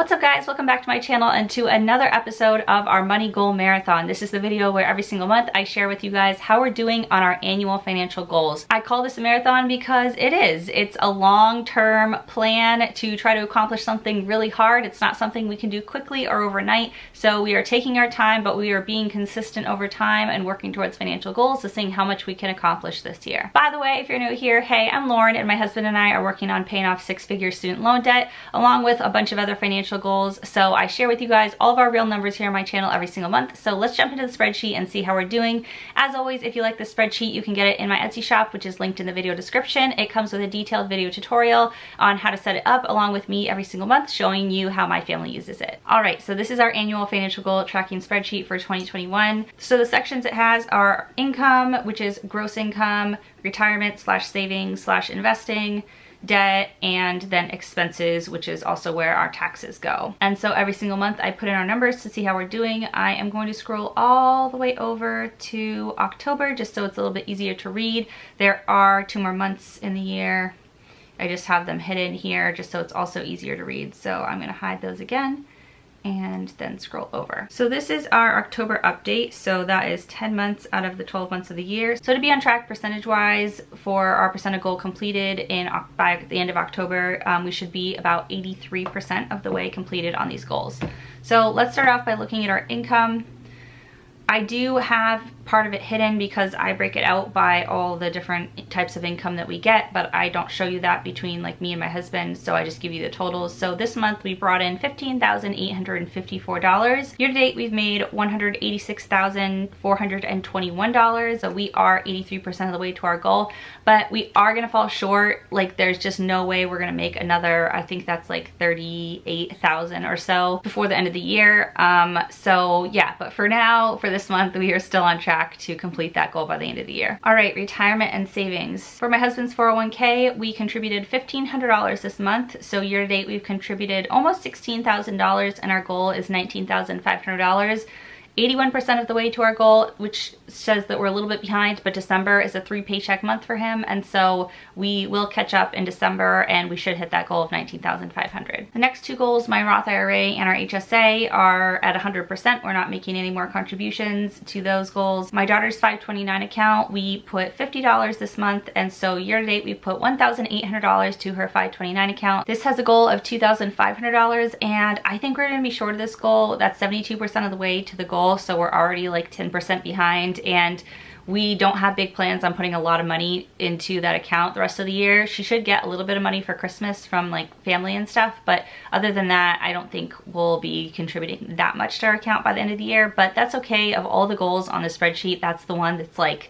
What's up guys, welcome back to my channel and to another episode of our Money Goal Marathon. This is the video where every single month I share with you guys how we're doing on our annual financial goals. I call this a marathon because it's a long-term plan to try to accomplish something really hard. It's not something we can do quickly or overnight, so we are taking our time, but we are being consistent over time and working towards financial goals to seeing how much we can accomplish this year. By the way, if you're new here, hey, I'm Lauren and my husband and I are working on paying off six-figure student loan debt along with a bunch of other financial goals. So I share with you guys all of our real numbers here on my channel every single month. So let's jump into the spreadsheet and see how we're doing. As always, if you like the spreadsheet, you can get it in my Etsy shop, which is linked in the video description. It comes with a detailed video tutorial on how to set it up along with me every single month, showing you how my family uses it. All right, so this is our annual financial goal tracking spreadsheet for 2021. So the sections it has are income, which is gross income, retirement / savings / investing, debt, and then expenses, which is also where our taxes go. And so every single month I put in our numbers to see how we're doing. I am going to scroll all the way over to October just so it's a little bit easier to read. There are 2 more months in the year. I just have them hidden here just so it's also easier to read. So I'm gonna hide those again and then scroll over. So this is our October update. So that is 10 months out of the 12 months of the year. So to be on track percentage wise for our percent of goal completed by the end of October, we should be about 83% of the way completed on these goals. So let's start off by looking at our income. I do have part of it hidden because I break it out by all the different types of income that we get, but I don't show you that between like me and my husband, so I just give you the totals. So this month we brought in $15,854. Year to date we've made $186,421. So we are 83% of the way to our goal, but we are gonna fall short. Like there's just no way we're gonna make another, I think that's like 38,000 or so before the end of the year. So yeah, but for now, for this month, we are still on track to complete that goal by the end of the year. All right, retirement and savings. For my husband's 401k, we contributed $1,500 this month. So year to date, we've contributed almost $16,000 and our goal is $19,500. 81% of the way to our goal, which says that we're a little bit behind, but December is a 3 paycheck month for him, and so we will catch up in December and we should hit that goal of $19,500. The next 2 goals, my Roth IRA and our HSA, are at 100%. We're not making any more contributions to those goals. My daughter's 529 account, we put $50 this month, and so year to date we put $1,800 to her 529 account. This has a goal of $2,500, and I think we're gonna be short of this goal. That's 72% of the way to the goal. So we're already like 10% behind, and we don't have big plans on putting a lot of money into that account the rest of the year. She should get a little bit of money for Christmas from like family and stuff, but other than that, I don't think we'll be contributing that much to our account by the end of the year, but that's okay. Of all the goals on the spreadsheet, that's the one that's like,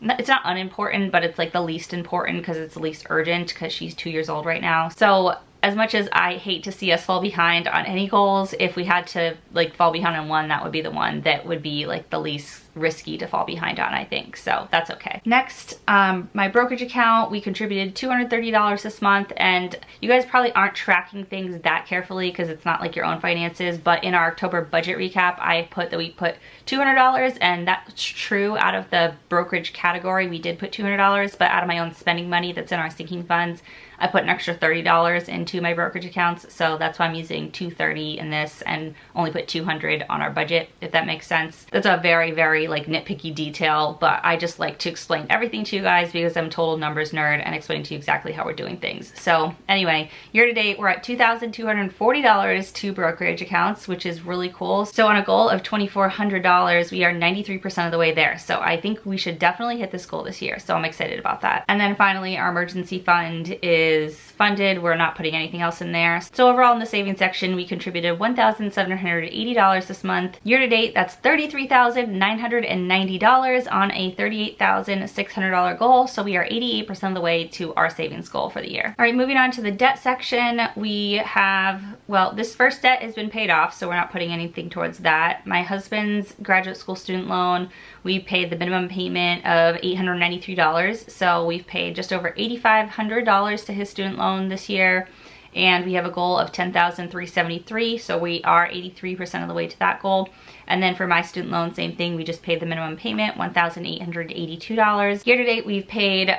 it's not unimportant, but it's like the least important because it's the least urgent because she's 2 years old right now. So as much as I hate to see us fall behind on any goals, if we had to like fall behind on one, that would be the one that would be like the least risky to fall behind on, I think. So that's okay. Next, my brokerage account, we contributed $230 this month, and you guys probably aren't tracking things that carefully because it's not like your own finances, but in our October budget recap, I put that we put $200, and that's true. Out of the brokerage category, we did put $200, but out of my own spending money that's in our sinking funds, I put an extra $30 into my brokerage accounts, so that's why I'm using $230 in this and only put $200 on our budget, if that makes sense. That's a very, very like nitpicky detail, but I just like to explain everything to you guys because I'm a total numbers nerd and explain to you exactly how we're doing things. So anyway, year to date, we're at $2,240 to brokerage accounts, which is really cool. So on a goal of $2,400, we are 93% of the way there. So I think we should definitely hit this goal this year. So I'm excited about that. And then finally, our emergency fund is funded. We're not putting anything else in there. So overall in the savings section, we contributed $1,780 this month. Year to date, that's $33,990 on a $38,600 goal. So we are 88% of the way to our savings goal for the year. All right, moving on to the debt section, we have, well, this first debt has been paid off, so we're not putting anything towards that. My husband's graduate school student loan, we paid the minimum payment of $893. So we've paid just over $8,500 to his student loan this year. And we have a goal of $10,373, so we are 83% of the way to that goal. And then for my student loan, same thing, we just paid the minimum payment, $1,882. Year to date, we've paid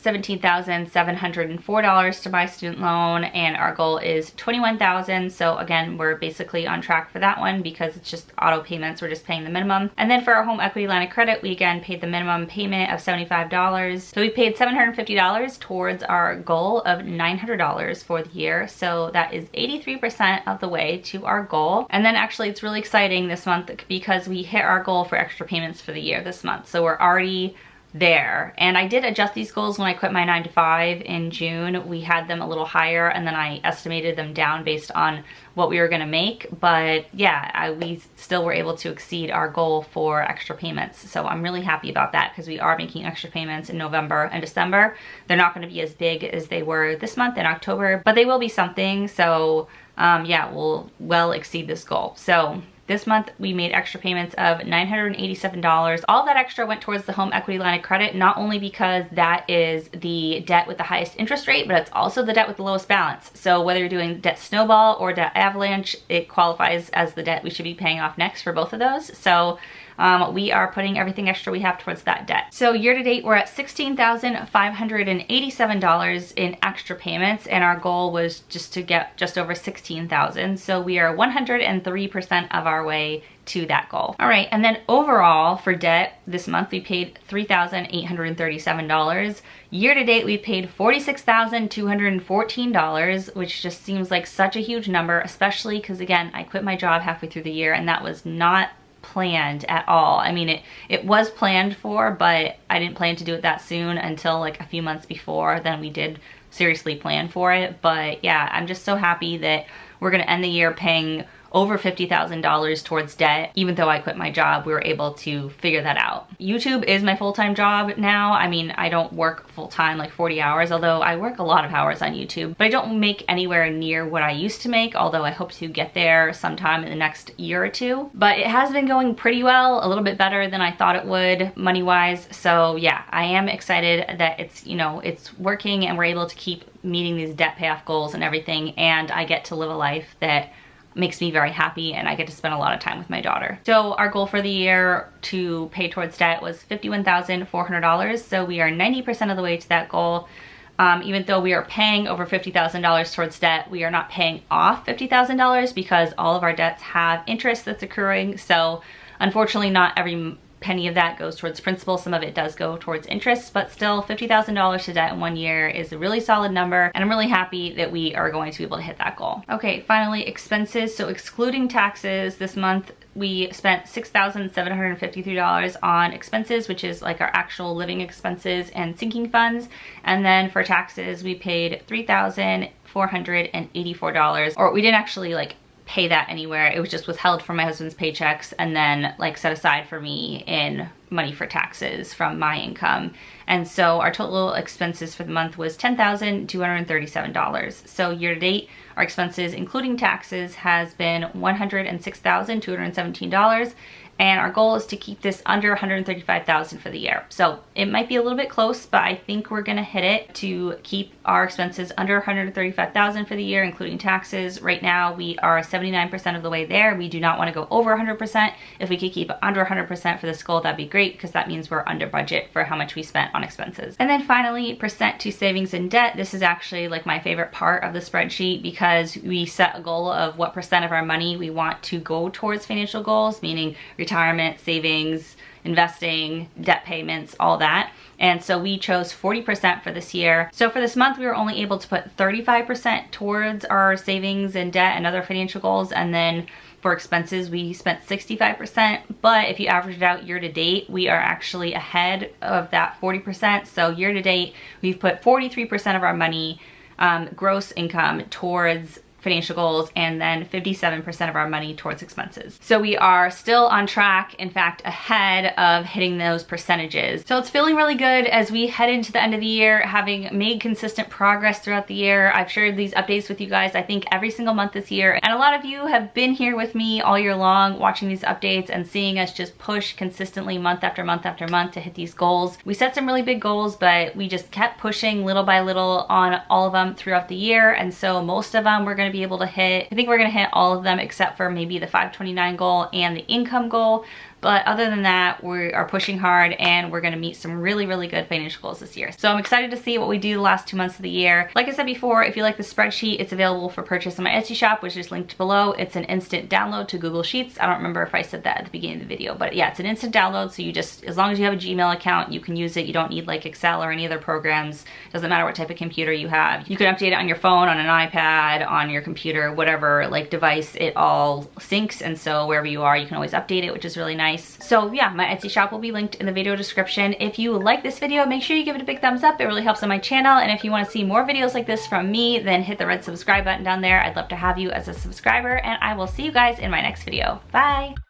$17,704 to my student loan, and our goal is $21,000. So again, we're basically on track for that one because it's just auto payments. We're just paying the minimum. And then for our home equity line of credit, we again paid the minimum payment of $75. So we paid $750 towards our goal of $900 for the year. So that is 83% of the way to our goal. And then actually it's really exciting this month because we hit our goal for extra payments for the year this month. So we're already there. And I did adjust these goals when I quit my 9-to-5 in June. We had them a little higher and then I estimated them down based on what we were gonna make. But yeah, we still were able to exceed our goal for extra payments. So I'm really happy about that because we are making extra payments in November and December. They're not gonna be as big as they were this month in October, but they will be something. So yeah, we'll well exceed this goal. So this month we made extra payments of $987. All that extra went towards the home equity line of credit, not only because that is the debt with the highest interest rate, but it's also the debt with the lowest balance. So whether you're doing debt snowball or debt avalanche, it qualifies as the debt we should be paying off next for both of those. So we are putting everything extra we have towards that debt. So year to date, we're at $16,587 in extra payments, and our goal was just to get just over $16,000. So we are 103% of our way to that goal. All right, and then overall for debt this month, we paid $3,837. Year to date, we paid $46,214, which just seems like such a huge number, especially because again, I quit my job halfway through the year and that was not planned at all. I mean, it was planned for, but I didn't plan to do it that soon until like a few months before. Then we did seriously plan for it. But yeah, I'm just so happy that we're gonna end the year paying over $50,000 towards debt. Even though I quit my job, we were able to figure that out. YouTube is my full-time job now. I mean, I don't work full-time like 40 hours, although I work a lot of hours on YouTube, but I don't make anywhere near what I used to make, although I hope to get there sometime in the next year or two. But it has been going pretty well, a little bit better than I thought it would money-wise. So yeah, I am excited that it's, you know, it's working and we're able to keep meeting these debt payoff goals and everything, and I get to live a life that makes me very happy and I get to spend a lot of time with my daughter. So our goal for the year to pay towards debt was $51,400. So we are 90% of the way to that goal. Even though we are paying over $50,000 towards debt, we are not paying off $50,000 because all of our debts have interest that's accruing. So unfortunately, not every penny of that goes towards principal. Some of it does go towards interest, but still $50,000 to debt in 1 year is a really solid number, and I'm really happy that we are going to be able to hit that goal. Okay, finally, expenses. So excluding taxes, this month we spent $6,753 on expenses, which is like our actual living expenses and sinking funds. And then for taxes, we paid $3,484, or we didn't actually like pay that anywhere. It was just withheld from my husband's paychecks and then like set aside for me in money for taxes from my income. And so our total expenses for the month was $10,237. So year to date, our expenses, including taxes, has been $106,217. And our goal is to keep this under $135,000 for the year. So it might be a little bit close, but I think we're gonna hit it to keep our expenses under $135,000 for the year, including taxes. Right now, we are 79% of the way there. We do not wanna go over 100%. If we could keep it under 100% for this goal, that'd be great, because that means we're under budget for how much we spent on expenses. And then finally, percent to savings and debt. This is actually like my favorite part of the spreadsheet, because we set a goal of what percent of our money we want to go towards financial goals, meaning retirement, savings, investing, debt payments, all that. And so we chose 40% for this year. So for this month, we were only able to put 35% towards our savings and debt and other financial goals. And then for expenses, we spent 65%. But if you average it out year to date, we are actually ahead of that 40%. So year to date, we've put 43% of our money, gross income, towards financial goals, and then 57% of our money towards expenses. So we are still on track, in fact, ahead of hitting those percentages. So it's feeling really good as we head into the end of the year, having made consistent progress throughout the year. I've shared these updates with you guys, I think, every single month this year. And a lot of you have been here with me all year long, watching these updates and seeing us just push consistently month after month after month to hit these goals. We set some really big goals, but we just kept pushing little by little on all of them throughout the year. And so most of them we're going to be able to hit. I think we're going to hit all of them except for maybe the 529 goal and the income goal. But other than that, we are pushing hard and we're gonna meet some really, really good financial goals this year. So I'm excited to see what we do the last 2 months of the year. Like I said before, if you like the spreadsheet, it's available for purchase on my Etsy shop, which is linked below. It's an instant download to Google Sheets. I don't remember if I said that at the beginning of the video, but yeah, it's an instant download. So you just, as long as you have a Gmail account, you can use it. You don't need like Excel or any other programs. Doesn't matter what type of computer you have. You can update it on your phone, on an iPad, on your computer, whatever like device, it all syncs. And so wherever you are, you can always update it, which is really nice. So yeah, my Etsy shop will be linked in the video description. If you like this video, make sure you give it a big thumbs up. It really helps on my channel. And if you want to see more videos like this from me, then hit the red subscribe button down there. I'd love to have you as a subscriber, and I will see you guys in my next video. Bye.